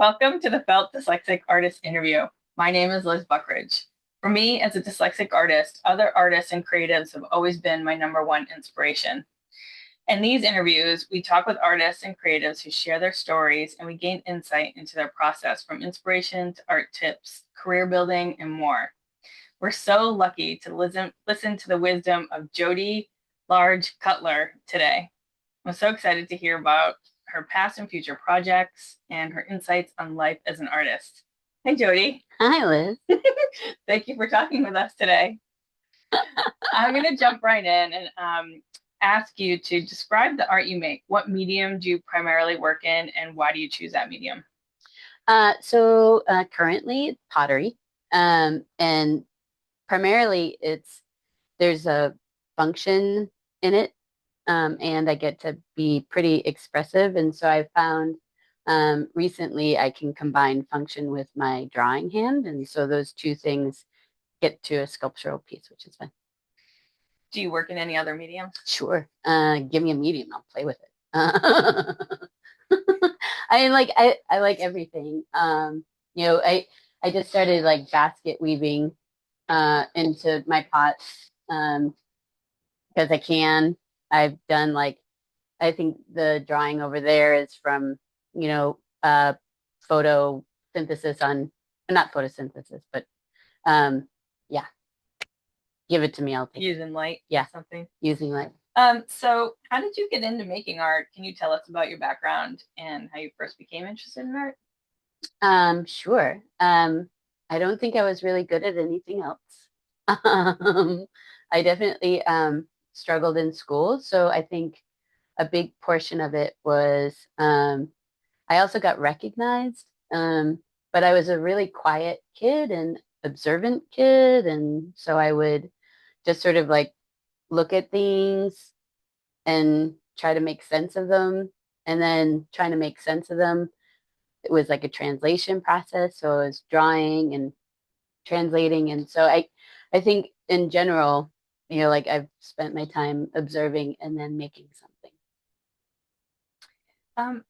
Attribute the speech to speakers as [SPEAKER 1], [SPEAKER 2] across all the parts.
[SPEAKER 1] Welcome to the Felt Dyslexic Artist Interview. My name is Liz Buckridge. For me, as a dyslexic artist, other artists and creatives have always been my number one inspiration. In these interviews, we talk with artists and creatives who share their stories, and we gain insight into their process from inspiration to art tips, career building, and more. We're so lucky to listen to the wisdom of Jodi Cutler today. I'm so excited to hear about her past and future projects and her insights on life as an artist. Hi, Jodi.
[SPEAKER 2] Hi, Liz.
[SPEAKER 1] Thank you for talking with us today. I'm going to jump right in and ask you to describe the art you make. What medium do you primarily work in, and why do you choose that medium?
[SPEAKER 2] Currently pottery, and primarily there's a function in it, and I get to be pretty expressive. And so I found recently I can combine function with my drawing hand, and so those two things get to a sculptural piece, which is fun.
[SPEAKER 1] Do you work in any other medium?
[SPEAKER 2] Sure. Give me a medium, I'll play with it. I like everything. I just started like basket weaving into my pots because I can. I've done like I think the drawing over there is from, you know, uh photosynthesis on not photosynthesis, but yeah, give it to me, I'll take it.
[SPEAKER 1] Using light,
[SPEAKER 2] Yeah,
[SPEAKER 1] something.
[SPEAKER 2] using light.
[SPEAKER 1] So how did you get into making art? Can you tell us about your background and how you first became interested in art?
[SPEAKER 2] Sure. I don't think I was really good at anything else. I definitely struggled in school, so I think a big portion of it was I also got recognized, but I was a really quiet kid and observant kid, and so I would just sort of like look at things and try to make sense of them, and then trying to make sense of them it was like a translation process. So I was drawing and translating. And so I think in general, like I've spent my time observing and then making something.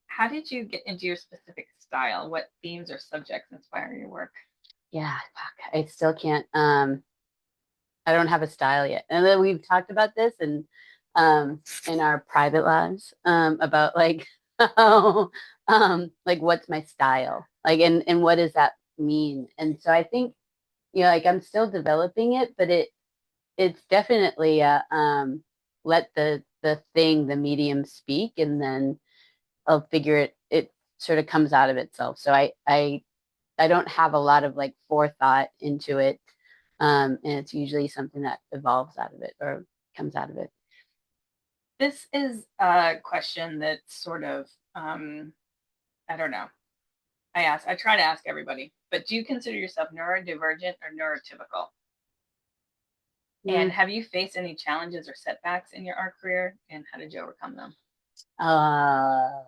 [SPEAKER 1] How did you get into your specific style? What themes or subjects inspire your work?
[SPEAKER 2] Yeah, fuck, I still can't, I don't have a style yet. And then we've talked about this in our private lives, about like, how, like what's my style? Like, and what does that mean? And so I think, like I'm still developing it, but it's definitely let the medium speak, and then I'll figure it sort of comes out of itself. So I don't have a lot of like forethought into it. And it's usually something that evolves out of it or comes out of it.
[SPEAKER 1] This is a question that's sort of, I don't know. I try to ask everybody, but do you consider yourself neurodivergent or neurotypical? And
[SPEAKER 2] Mm.
[SPEAKER 1] have you faced any challenges or setbacks in your art career, and how did you overcome them?
[SPEAKER 2] Uh,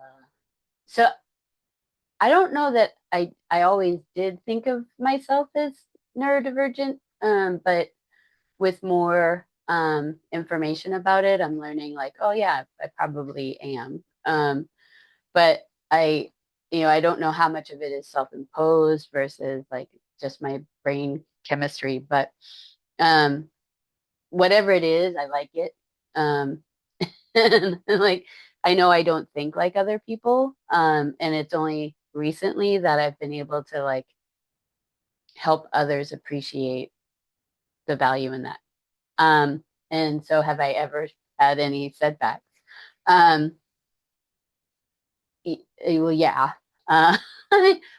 [SPEAKER 2] so I don't know that I always did think of myself as neurodivergent, but with more information about it, I'm learning like, oh yeah, I probably am. But I don't know how much of it is self-imposed versus like just my brain chemistry. But um, whatever it is, I like it. And like I know I don't think like other people. And it's only recently that I've been able to like help others appreciate the value in that. And so have I ever had any setbacks? Um, well, yeah. Well,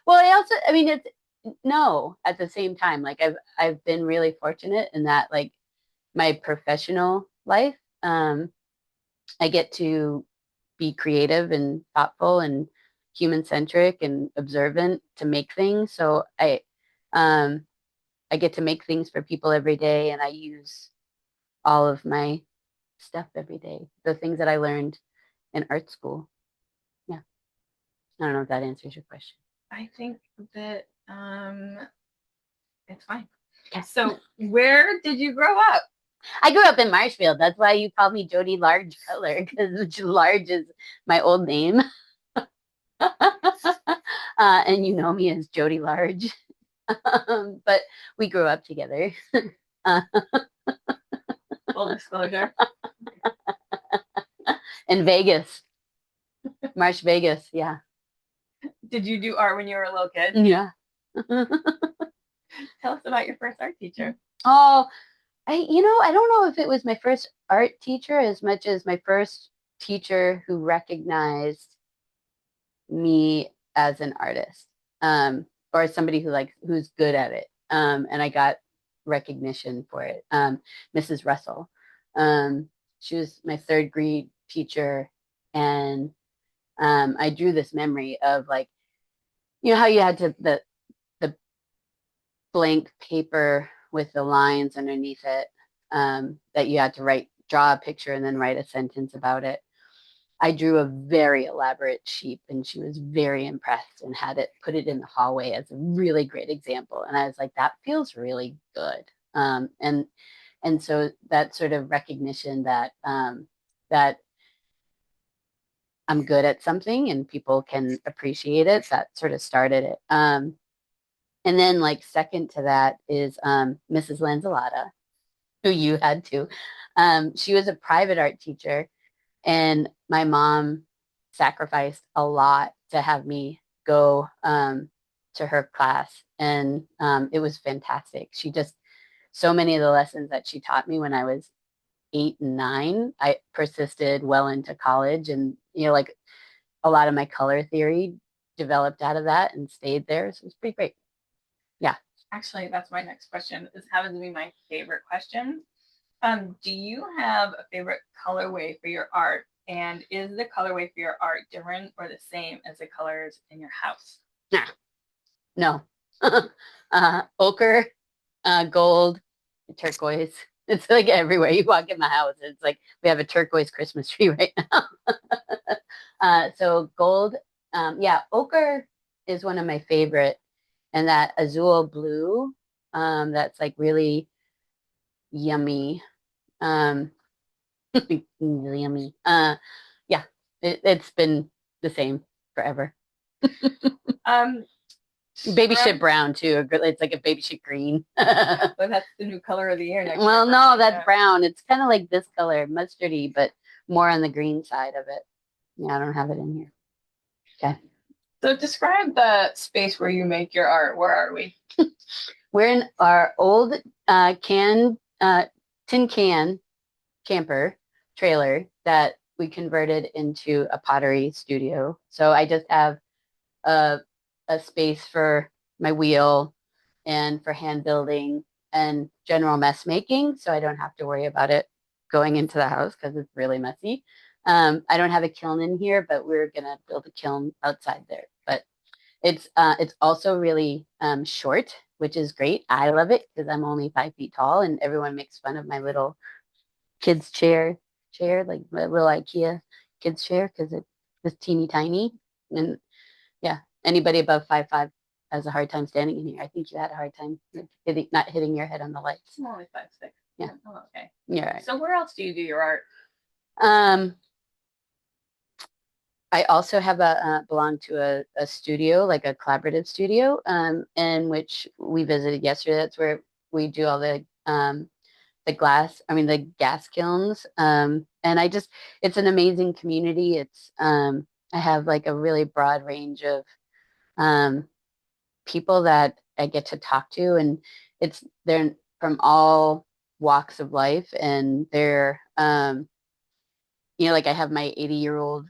[SPEAKER 2] I mean, it's no. At the same time, like I've been really fortunate in that, like my professional life, I get to be creative and thoughtful and human centric and observant to make things. So um, I get to make things for people every day, and I use all of my stuff every day. The things that I learned in art school. Yeah, I don't know if that answers your question.
[SPEAKER 1] I think that it's fine.
[SPEAKER 2] Yeah.
[SPEAKER 1] So, where did you grow up?
[SPEAKER 2] I grew up in Marshfield. That's why you call me Jodi Cutler, because Large is my old name. And you know me as Jodi Large. But we grew up together. uh,
[SPEAKER 1] Full disclosure.
[SPEAKER 2] in Vegas, March Vegas. Yeah.
[SPEAKER 1] Did you do art when you were a little kid?
[SPEAKER 2] Yeah.
[SPEAKER 1] Tell us about your first art teacher.
[SPEAKER 2] Oh, I don't know if it was my first art teacher as much as my first teacher who recognized me as an artist, or somebody who's good at it. And I got recognition for it. Mrs. Russell. She was my third grade teacher, and I drew this memory of like, how you had to the blank paper with the lines underneath it, that you had to draw a picture and then write a sentence about it. I drew a very elaborate sheep, and she was very impressed and had it put it in the hallway as a really great example. And I was like, that feels really good. And so that sort of recognition that I'm good at something and people can appreciate it, that sort of started it. And then like second to that is Mrs. Lanzalata, who you had to. She was a private art teacher, and my mom sacrificed a lot to have me go to her class. And it was fantastic. She just, so many of the lessons that she taught me when I was 8 and 9, I persisted well into college. And, like a lot of my color theory developed out of that and stayed there. So it was pretty great. Yeah.
[SPEAKER 1] Actually, that's my next question. This happens to be my favorite question. Do you have a favorite colorway for your art? And is the colorway for your art different or the same as the colors in your house?
[SPEAKER 2] Nah, no. Ochre, gold, turquoise. It's like everywhere you walk in my house. It's like we have a turquoise Christmas tree right now. So gold, yeah, ochre is one of my favorite, and that azul blue, that's like really yummy. Um, really yummy. Yeah, it's been the same forever.
[SPEAKER 1] Um,
[SPEAKER 2] Baby shit brown too. It's like a baby shit green.
[SPEAKER 1] But that's the new color of the year next
[SPEAKER 2] Well,
[SPEAKER 1] year.
[SPEAKER 2] no, that's brown. It's kind of like this color, mustardy, but more on the green side of it. Yeah, I don't have it in here. Okay.
[SPEAKER 1] So describe the space where you make your art. Where are we?
[SPEAKER 2] We're in our old tin can camper trailer that we converted into a pottery studio. So I just have a, a space for my wheel and for hand building and general mess making. So I don't have to worry about it going into the house because it's really messy. I don't have a kiln in here, but we're going to build a kiln outside there. But it's also really short, which is great. I love it because I'm only 5 feet tall, and everyone makes fun of my little kids chair, like my little IKEA kids chair, because it's this teeny tiny. And yeah, anybody above 5'5" has a hard time standing in here. I think you had a hard time not hitting your head on the lights.
[SPEAKER 1] I'm only 5'6".
[SPEAKER 2] Yeah.
[SPEAKER 1] Oh, okay.
[SPEAKER 2] Yeah. Right.
[SPEAKER 1] So where else do you do your art?
[SPEAKER 2] I also have belong to a studio, like a collaborative studio, in which we visited yesterday. That's where we do all the gas kilns. And it's an amazing community. I have like a really broad range of um, people that I get to talk to, and they're from all walks of life, and like I have my 80-year-old,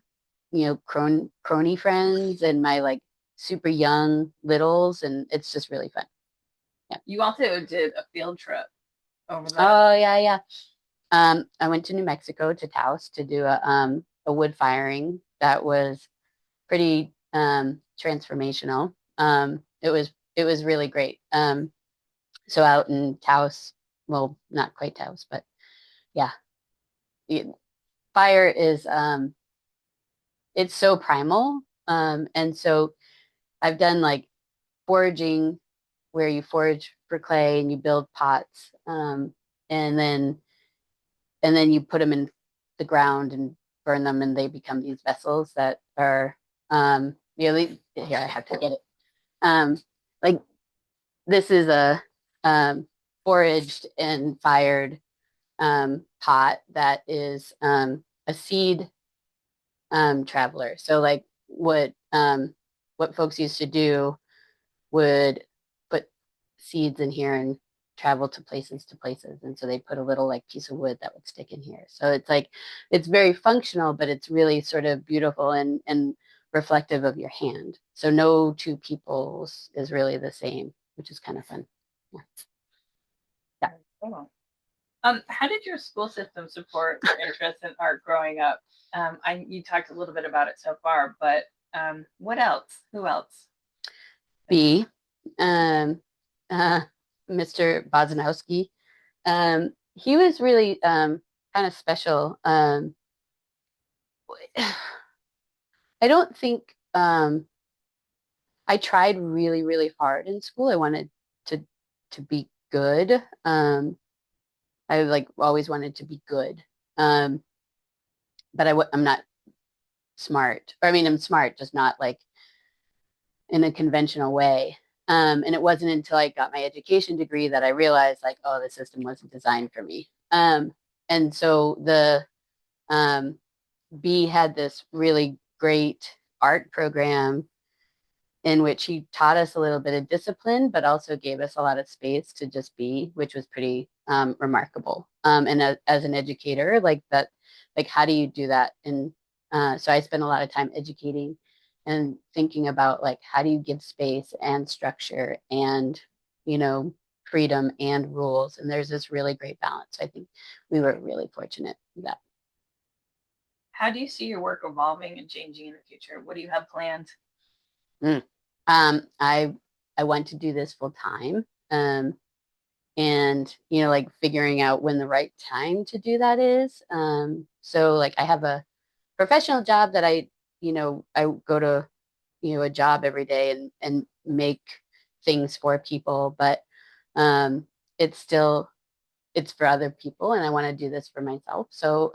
[SPEAKER 2] crony friends and my like super young littles, and it's just really fun. Yeah.
[SPEAKER 1] You also did a field trip over the.
[SPEAKER 2] Oh yeah, yeah. I went to New Mexico to Taos to do a wood firing that was pretty transformational. It was really great. So out in Taos, well, not quite Taos, but yeah, fire is it's so primal. And so I've done like foraging where you forage for clay and you build pots, and then you put them in the ground and burn them, and they become these vessels that are here I have to get it. Um, like this is a foraged and fired pot that is a seed traveler. So like what folks used to do would put seeds in here and travel to places. And so they put a little like piece of wood that would stick in here. So it's like it's very functional, but it's really sort of beautiful and reflective of your hand. So no two peoples is really the same, which is kind of fun. Yeah. Yeah.
[SPEAKER 1] Cool. How did your school system support your interest in art growing up? You talked a little bit about it so far, but what else? Who else?
[SPEAKER 2] B, um, uh, Mr. Bodzanowski. He was really kind of special. I don't think I tried really, really hard in school. I wanted to to be good. I like always wanted to be good. Um, but I'm not smart. Or I mean, I'm smart, just not like in a conventional way. And it wasn't until I got my education degree that I realized like, oh, the system wasn't designed for me. And so the um, B had this really great art program in which he taught us a little bit of discipline, but also gave us a lot of space to just be, which was pretty remarkable. And as an educator, like that, like how do you do that? And so I spent a lot of time educating and thinking about like how do you give space and structure and you know freedom and rules. And there's this really great balance. I think we were really fortunate with that.
[SPEAKER 1] How do you see your work evolving and changing in the future? What do you have planned?
[SPEAKER 2] Mm. I want to do this full time. And like figuring out when the right time to do that is. So like I have a professional job that I go to a job every day and make things for people, but um, it's still it's for other people, and I want to do this for myself. So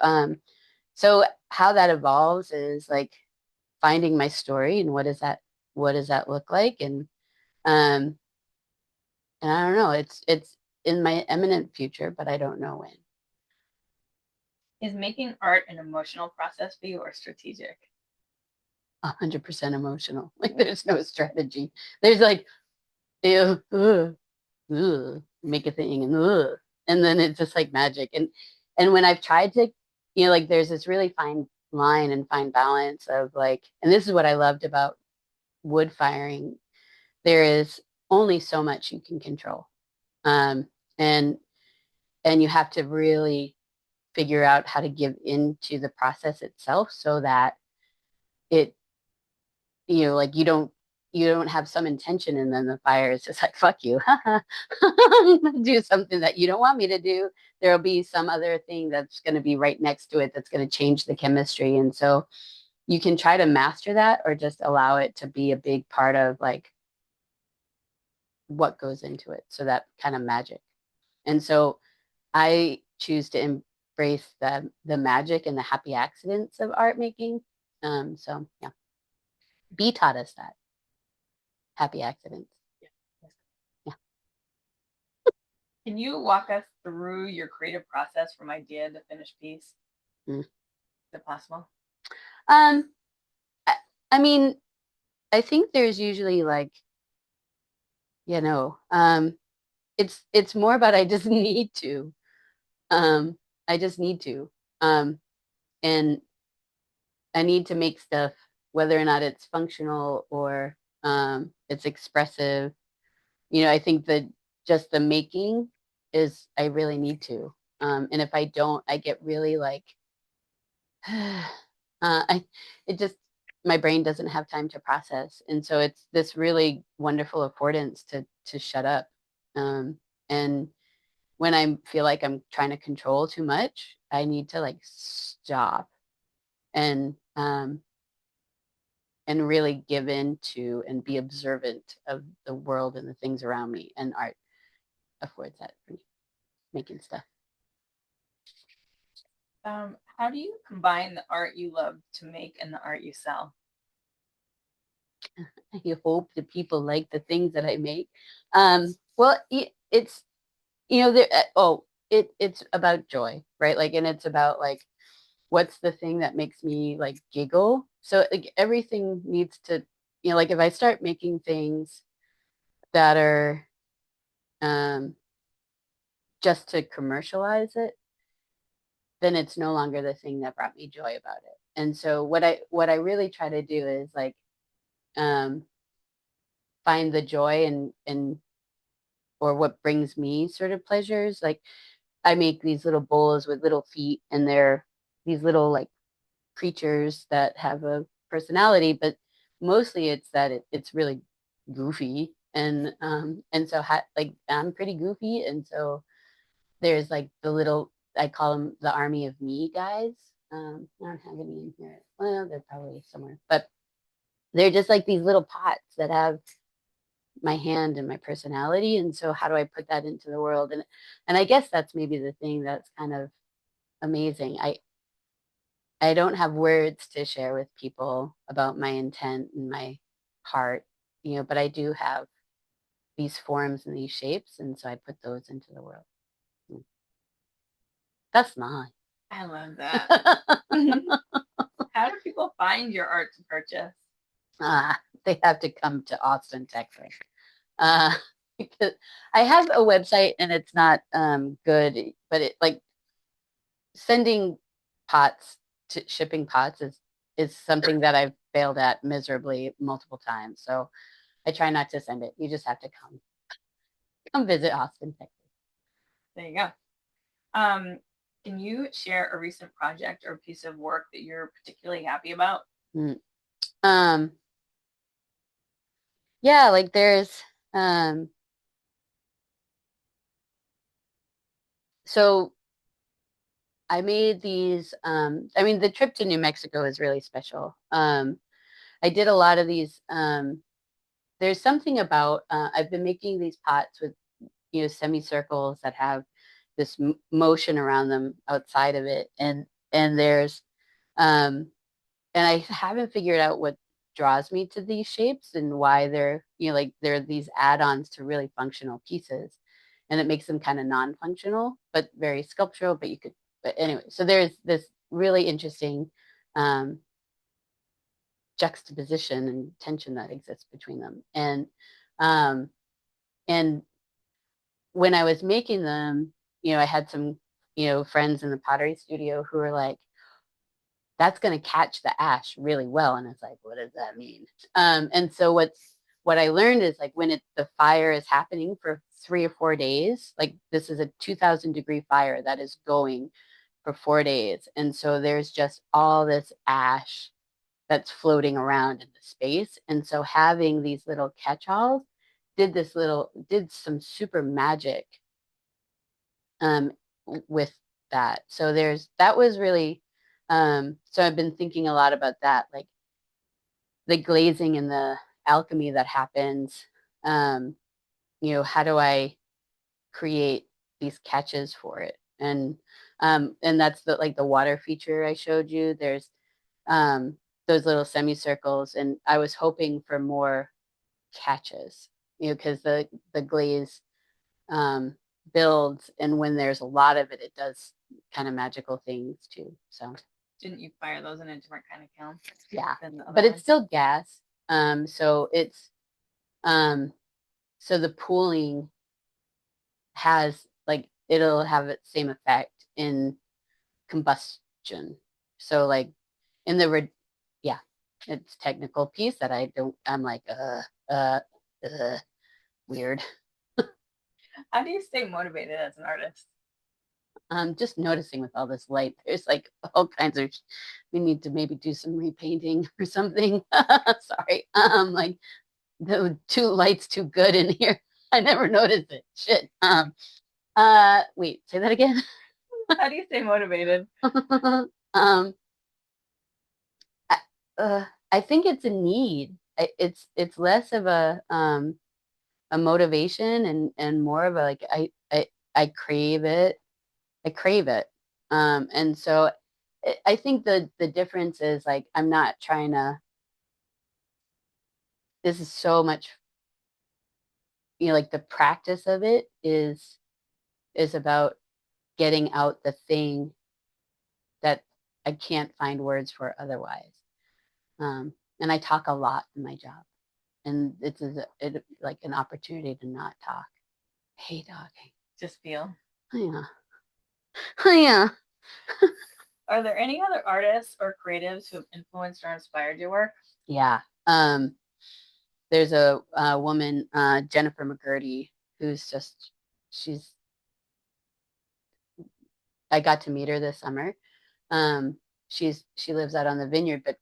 [SPEAKER 2] how that evolves is like finding my story and what does that look like um and I don't know. It's in my imminent future, but I don't know when.
[SPEAKER 1] Is making art an emotional process for you or strategic?
[SPEAKER 2] 100% emotional. Like there's no strategy. There's like ew, ugh, ugh, make a thing and then it's just like magic. And when I've tried to, like there's this really fine line and fine balance of like, and this is what I loved about wood firing. There is only so much you can control. Um, and and you have to really figure out how to give into the process itself so that it like you don't have some intention and then the fire is just like fuck you. I'm gonna do something that you don't want me to do. There'll be some other thing that's going to be right next to it that's going to change the chemistry, and so you can try to master that or just allow it to be a big part of like what goes into it, so that kind of magic. And so I choose to embrace the magic and the happy accidents of art making. So yeah, B taught us that happy accidents. Yeah.
[SPEAKER 1] Can you walk us through your creative process from idea to finished piece? Is
[SPEAKER 2] Mm.
[SPEAKER 1] it possible?
[SPEAKER 2] Um, I, I mean, I think there's usually like, you know, um, it's more about I just need to. Um, I just need to. Um, and I need to make stuff, whether or not it's functional or it's expressive. I think that just the making is I really need to. And if I don't, I get really like I it just my brain doesn't have time to process, and so it's this really wonderful affordance to shut up. And when I feel like I'm trying to control too much, I need to like stop and really give in to and be observant of the world and the things around me. And art affords that for me, making stuff.
[SPEAKER 1] How do you combine the art you love to make and the art you sell?
[SPEAKER 2] I hope that people like the things that I make. Well, it's there. Oh, it's about joy, right? Like, and it's about like what's the thing that makes me like giggle. So like everything needs to, like if I start making things that are um, just to commercialize it, then it's no longer the thing that brought me joy about it. And so what I really try to do is like um, find the joy and or what brings me sort of pleasures. Like I make these little bowls with little feet, and they're these little like creatures that have a personality, but mostly it's that it's really goofy, and so like I'm pretty goofy, and so there's like the little, I call them the army of me guys. I don't have any in here. Well, they're probably somewhere, but they're just like these little pots that have my hand and my personality. And so how do I put that into the world? And I guess that's maybe the thing that's kind of amazing. I don't have words to share with people about my intent and my heart, but I do have these forms and these shapes, and so I put those into the world. That's mine.
[SPEAKER 1] I love that. How do people find your art to purchase?
[SPEAKER 2] They have to come to Austin, Texas. Uh, because I have a website and it's not good, but it like sending pots to shipping pots is something that I've failed at miserably multiple times. So I try not to send it. You just have to come visit Austin, Texas.
[SPEAKER 1] There you go. Um, can you share a recent project or piece of work that you're particularly happy about?
[SPEAKER 2] Mm. Um, yeah, like there's um, so I made these. I mean, the trip to New Mexico is really special. I did a lot of these. There's something about I've been making these pots with semicircles that have this motion around them outside of it, and there's um, and I haven't figured out what draws me to these shapes and why they're like they're these add-ons to really functional pieces, and it makes them kind of non-functional but very sculptural. But anyway, so there's this really interesting um, juxtaposition and tension that exists between them, um, and when I was making them, I had some friends in the pottery studio who were like, that's going to catch the ash really well. And it's like, what does that mean? And so what I learned is like when the fire is happening for 3 or 4 days, like this is a 2,000-degree fire that is going for 4 days. And so there's just all this ash that's floating around in the space. And so having these little catch-alls did some super magic um, with that. So that was really, so I've been thinking a lot about that, like the glazing and the alchemy that happens. Um, how do I create these catches for it? And that's the water feature I showed you. There's um, those little semicircles, and I was hoping for more catches, because the glaze um, builds, and when there's a lot of it, it does kind of magical things too. So
[SPEAKER 1] Didn't you fire those in a different kind of kiln
[SPEAKER 2] yeah,
[SPEAKER 1] than the other
[SPEAKER 2] but it's
[SPEAKER 1] ones?
[SPEAKER 2] still gas. So it's um, so the pooling has like it'll have the same effect in combustion. So like in yeah, it's technical piece that I'm like uh weird.
[SPEAKER 1] How do you stay motivated as an artist?
[SPEAKER 2] Just noticing with all this light, there's like all kinds of. We need to maybe do some repainting or something. Sorry. Like the two lights too good in here. I never noticed it. Shit. Wait, say that again.
[SPEAKER 1] How do you stay motivated?
[SPEAKER 2] um, I, I think it's a need. It's less of a motivation and more of a like I crave it. I crave it. And so I think the difference is like I'm not trying to this is so much, like the practice of it is about getting out the thing that I can't find words for otherwise. And I talk a lot in my job, and it like an opportunity to not talk. I hate talking.
[SPEAKER 1] Just feel.
[SPEAKER 2] Yeah. Yeah.
[SPEAKER 1] Are there any other artists or creatives who have influenced or inspired your work?
[SPEAKER 2] Yeah. There's a woman, Jennifer McGurdy, who's just, she's, I got to meet her this summer. Um, she lives out on the vineyard, but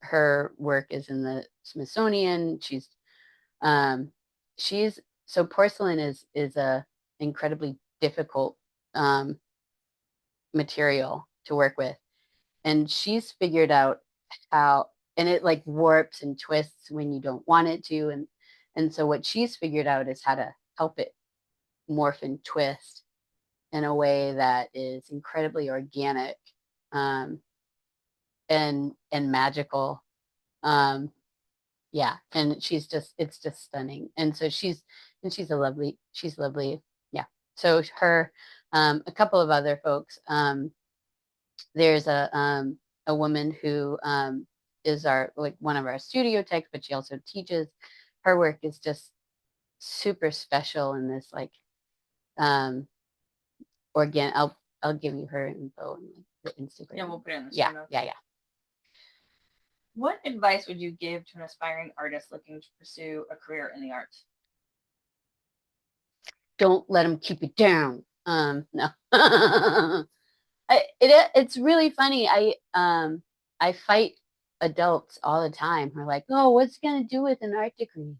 [SPEAKER 2] her work is in the Smithsonian. Um, she's, so porcelain is a incredibly difficult um, material to work with. And she's figured out how, and it like warps and twists when you don't want it to. And so what she's figured out is how to help it morph and twist in a way that is incredibly organic, um, and magical. Um, yeah, and it's just stunning. And so she's lovely. Yeah. So her, a couple of other folks. There's a woman who is our, like, one of our studio techs, but she also teaches. Her work is just super special in this, like, um organic. I'll give you her info and like the Instagram.
[SPEAKER 1] Yeah, we'll put it in the show
[SPEAKER 2] Yeah,
[SPEAKER 1] notes.
[SPEAKER 2] yeah, yeah.
[SPEAKER 1] What advice would you give to an aspiring artist looking to pursue a career in the arts?
[SPEAKER 2] Don't let them keep you down. No. It's really funny. I fight adults all the time who are like, oh, what's he gonna do with an art degree?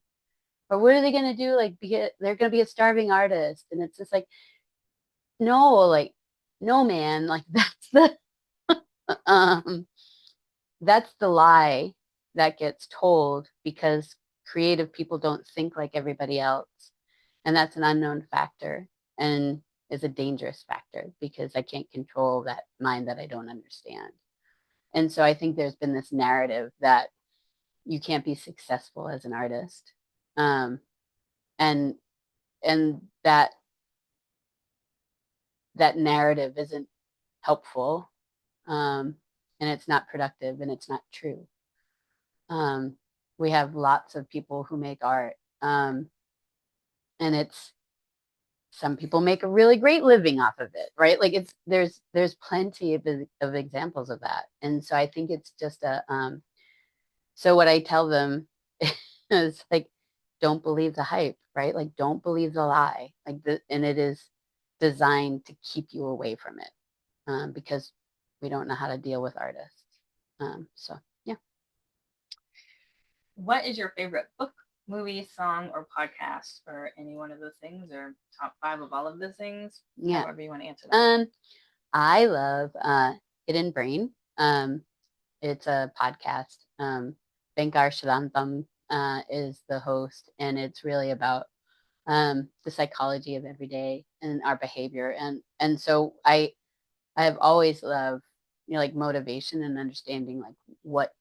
[SPEAKER 2] Or what are they gonna do? Like, they're gonna be a starving artist. And it's just like, no, like, no, man, like um that's the lie that gets told, because creative people don't think like everybody else. And that's an unknown factor, and is a dangerous factor, because I can't control that mind that I don't understand. And so I think there's been this narrative that you can't be successful as an artist. Um, and and that narrative isn't helpful, um, and it's not productive, and it's not true. Um, we have lots of people who make art, and it's, some people make a really great living off of it, right? Like, there's plenty of examples of that. And so I think it's just so what I tell them is like, don't believe the hype, right? Like, don't believe the lie, and it is designed to keep you away from it, because we don't know how to deal with artists. So yeah.
[SPEAKER 1] What is your favorite book, movie, song, or podcast, or any one of those things, or top five of all of those things?
[SPEAKER 2] Yeah.
[SPEAKER 1] However you want to answer that.
[SPEAKER 2] I love Hidden Brain. It's a podcast. Bankar Shalantam is the host, and it's really about the psychology of everyday and our behavior. And so I have always loved, like, motivation and understanding, like, what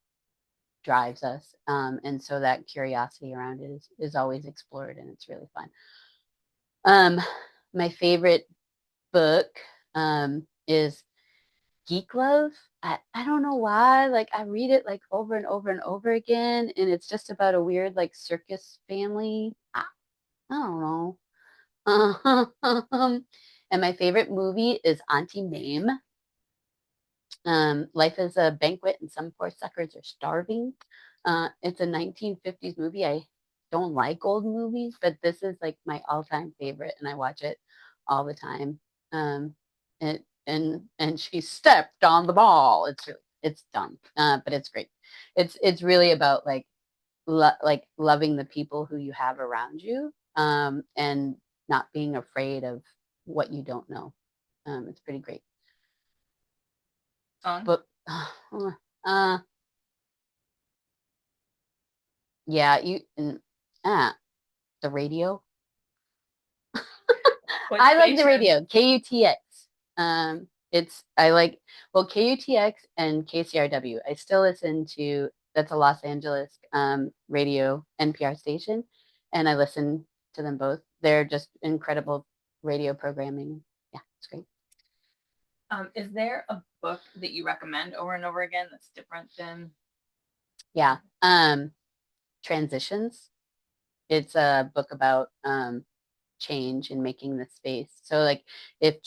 [SPEAKER 2] drives us. And so that curiosity around it is always explored, and it's really fun. My favorite book is Geek Love. I don't know why. Like, I read it like over and over and over again, and it's just about a weird, like, circus family. I don't know. And my favorite movie is Auntie Mame. Life is a banquet and some poor suckers are starving. It's a 1950s movie. I don't like old movies, but this is like my all-time favorite, and I watch it all the time. And she stepped on the ball. It's dumb, but it's great. It's really about, like, like loving the people who you have around you, and not being afraid of what you don't know. It's pretty great.
[SPEAKER 1] Song?
[SPEAKER 2] But yeah, the radio. I like the radio. KUTX. It's I like, well, KUTX and KCRW. I still listen to that's a Los Angeles radio NPR station, and I listen to them both. They're just incredible radio programming. Yeah, it's great.
[SPEAKER 1] Is there a book that you recommend over and over again that's different than?
[SPEAKER 2] Yeah. Transitions. It's a book about change and making the space. So like if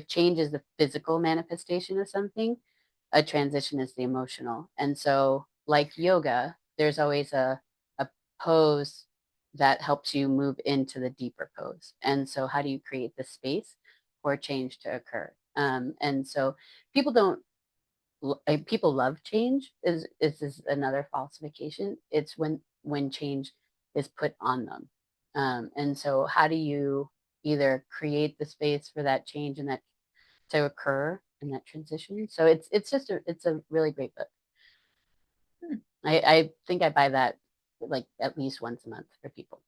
[SPEAKER 2] change is the physical manifestation of something, a transition is the emotional. And so like yoga, there's always a pose that helps you move into the deeper pose. And so how do you create the space for change to occur? And so people don't people love change is another falsification. It's when change is put on them. And so how do you either create the space for that change and that to occur in that transition? So it's a really great book.
[SPEAKER 1] Hmm.
[SPEAKER 2] I think I buy that like at least once a month for people.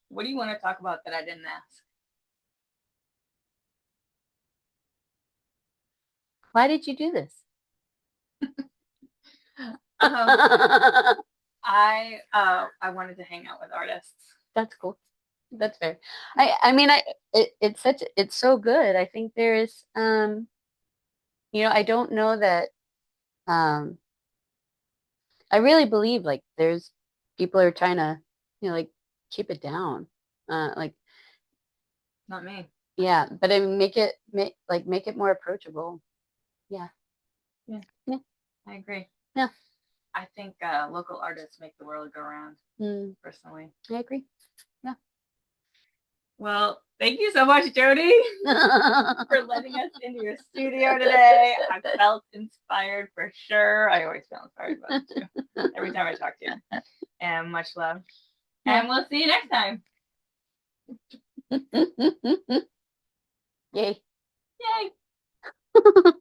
[SPEAKER 1] What do you want to talk about that I didn't ask?
[SPEAKER 2] Why did you do this?
[SPEAKER 1] Um, I wanted to hang out with artists.
[SPEAKER 2] That's cool. That's fair. I mean it's such it's so good. I think there's I don't know that um I really believe like there's people are trying to, like keep it down. Like
[SPEAKER 1] Not me.
[SPEAKER 2] yeah, but I mean make it more approachable. Yeah.
[SPEAKER 1] Yeah,
[SPEAKER 2] Yeah.
[SPEAKER 1] I agree.
[SPEAKER 2] Yeah.
[SPEAKER 1] I think local artists make the world go round, personally.
[SPEAKER 2] I agree. Yeah.
[SPEAKER 1] Well, thank you so much, Jodi, for letting us into your studio today. I felt inspired for sure. I always feel inspired about it too. Every time I talk to you. And much love.
[SPEAKER 2] Yeah.
[SPEAKER 1] And we'll see you next time.
[SPEAKER 2] Yay.
[SPEAKER 1] Yay.